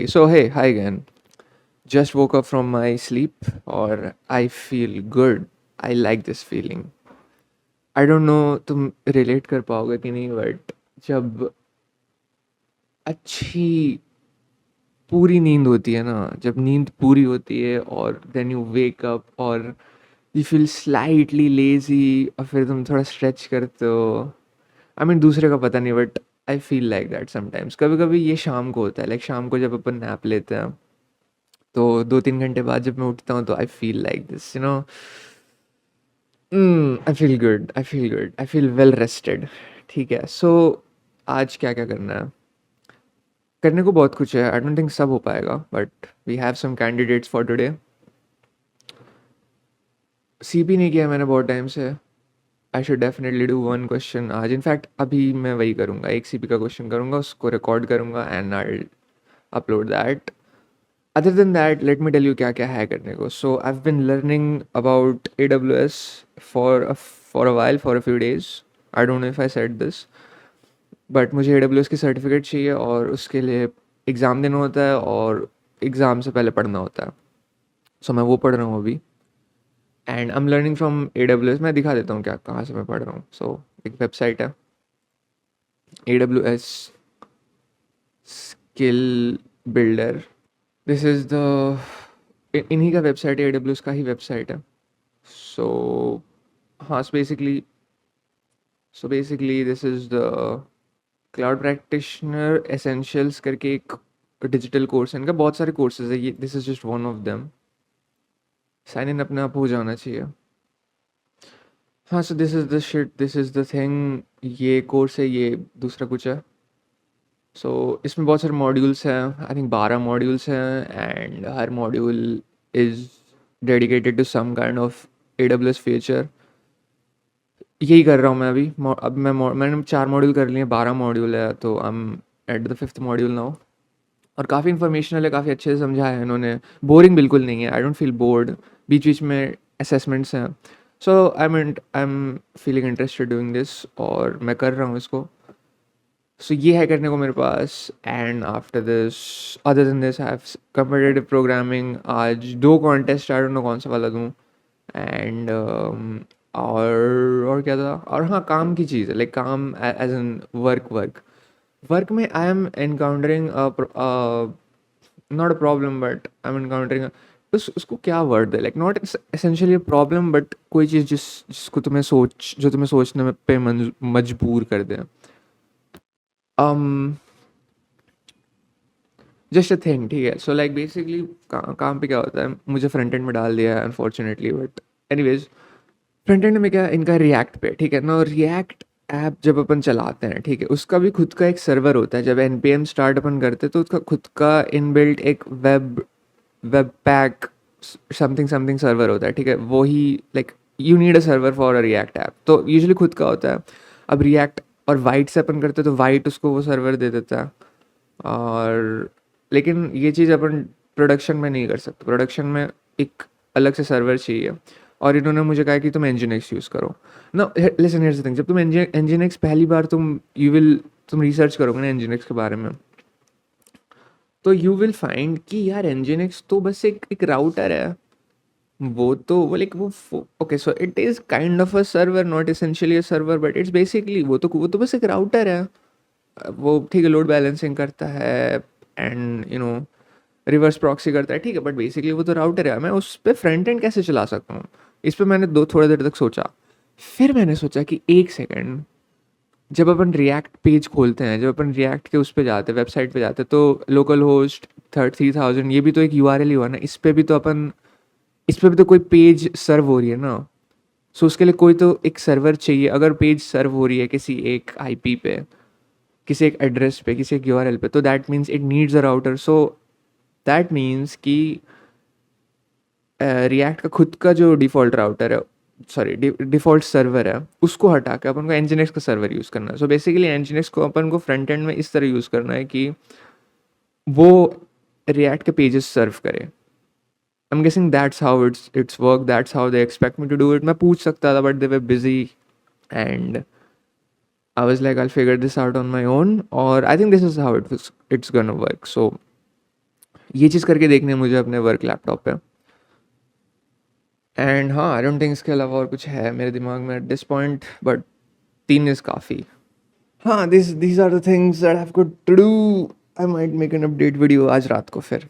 Hi again. Just woke up from my sleep, or I feel good. I like this feeling. I don't know तुम relate कर पाओगे कि नहीं, but जब अच्छी पूरी नींद होती है ना, जब नींद पूरी होती है और then you wake up और you feel slightly lazy और फिर तुम थोड़ा stretch करते हो. I mean दूसरे का पता नहीं, but I feel like that sometimes. कभी कभी ये शाम को होता है, like शाम को जब अपन नैप लेते हैं तो 2-3 घंटे बाद जब मैं उठता हूँ तो I feel like this I feel good, I feel good, I feel well rested. ठीक है, सो आज क्या क्या करना है. करने को बहुत कुछ है, आई डोंट थिंक सब हो पाएगा, but we have some candidates for today. CP नहीं किया मैंने बहुत टाइम से. I should definitely do one question आज. इनफैक्ट अभी मैं वही करूँगा, एक सीपी का क्वेश्चन करूँगा, उसको रिकॉर्ड करूँगा and I upload that. Other than that, let me tell you क्या क्या है करने को. So I've been learning about AWS for a while, for a few days. I don't know if I said this, but मुझे AWS की certificate चाहिए और उसके लिए एग्ज़ाम देना होता है और एग्ज़ाम से पहले पढ़ना होता है. So मैं वो पढ़ रहा हूँ अभी and I am learning from AWS. मैं दिखा देता हूँ क्या कहाँ से मैं पढ़ रहा हूँ. So एक वेबसाइट है AWS skill builder. This is the इन्हीं का वेबसाइट है, AWS का ही वेबसाइट है. सो हाँ, so basically this is the cloud practitioner essentials करके एक डिजिटल कोर्स है. इनका बहुत सारे कोर्सेज है, ये this is just one of them. Sign in अपने आप हो जाना चाहिए. हाँ, so this is the shit, this is the thing. ये कोर्स है, ये दूसरा कुछ है. सो इसमें बहुत सारे मॉड्यूल्स हैं, आई थिंक 12 मॉड्यूल्स हैं एंड हर module is dedicated to some kind of AWS feature. यही कर रहा हूँ मैं अभी. मैंने 4 मॉड्यूल कर लिए, 12 मॉड्यूल है, तो I am at the 5th module now. और काफ़ी इन्फॉर्मेशनल है, काफ़ी अच्छे से समझाया है इन्होंने. बोरिंग बिल्कुल नहीं है, आई डोंट फील बोर्ड. बीच बीच में असेसमेंट्स हैं. So I am feeling interested doing this और मैं कर रहा हूँ इसको. सो ये है करने को मेरे पास. And after this, other than this, I have competitive programming. आज 2 कॉन्टेस्ट, आई डोंट नो कौन सा वाला दूँ. एंड और क्या था. और हाँ, काम की चीज़ है, लाइक काम as an work work work में I am encountering not a problem, but I am encountering उसको क्या वर्ड है, like not essentially a problem, but कोई चीज़ जिसको जो तुम्हें सोचने में पे मजबूर कर दे. um just a thing. ठीक है, सो लाइक बेसिकली काम पे क्या होता है, मुझे फ्रंट एंड में डाल दिया है unfortunately, but anyways front end में क्या, इनका रिएक्ट पे. ठीक है ना, रिएक्ट ऐप जब अपन चलाते हैं, ठीक है, उसका भी खुद का एक सर्वर होता है. जब npm स्टार्ट अपन करते हैं तो उसका खुद का इनबिल्ट एक web pack something something server होता है. ठीक है, वो ही like you need a server for a React app, तो यूजुअली खुद का होता है. अब रिएक्ट और वाइट से अपन करते हैं तो वाइट उसको वो सर्वर दे देता है. और लेकिन ये चीज़ अपन प्रोडक्शन में नहीं कर सकते. प्रोडक्शन में एक अलग से सर्वर चाहिए. और इन्होंने मुझे कहा कि तुम Nginx यूज़ करो ना. लिसन, हियर्स द थिंग, जब तुम Nginx पहली बार तुम रिसर्च करोगे ना Nginx के बारे में, तो यू विल फाइंड कि यार Nginx तो बस एक राउटर है. वो लाइक वो okay, so it is kind of a server, not essentially a server, but it's basically वो तो बस एक राउटर है. वो ठीक है, लोड बैलेंसिंग करता है एंड रिवर्स प्रॉक्सी करता है, ठीक है, बट बेसिकली वो तो राउटर है. मैं उस पर फ्रंट एंड कैसे चला सकता हूँ, इस पर मैंने थोड़ी देर तक सोचा. फिर मैंने सोचा कि एक सेकेंड, जब अपन रिएक्ट पेज खोलते हैं, जब अपन रिएक्ट के उस पर जाते हैं, वेबसाइट पे जाते हैं, तो लोकल होस्ट 3000, ये भी तो एक URL ही हुआ ना. इस पे भी तो कोई पेज सर्व हो रही है ना. सो उसके लिए कोई तो एक सर्वर चाहिए. अगर पेज सर्व हो रही है किसी एक IP पे, किसी एक एड्रेस पे, किसी एक URL पे, तो that means it needs a router. So that means कि रिएक्ट का खुद का जो डिफ़ॉल्ट राउटर है, सॉरी डिफ़ॉल्ट सर्वर है, उसको हटा के अपन को Nginx का सर्वर यूज़ करना है. सो बेसिकली Nginx को अपन को फ्रंट एंड में इस तरह यूज़ करना है कि वो रिएक्ट के पेजेस सर्व करे. I am guessing that's how it's work, that's how they expect me to do it. मैं पूछ सकता था, but they were busy and I was like, I'll figure this out on my own, or I think this is how it's gonna work. So ये चीज़ करके देखनी है मुझे अपने वर्क लैपटॉप पे। एंड हाँ, आई डोंट थिंक इसके अलावा और कुछ है मेरे दिमाग में at this point, but 3 is काफ़ी। हाँ, these are the things that I've got to do. I might make an update video आज रात को फिर।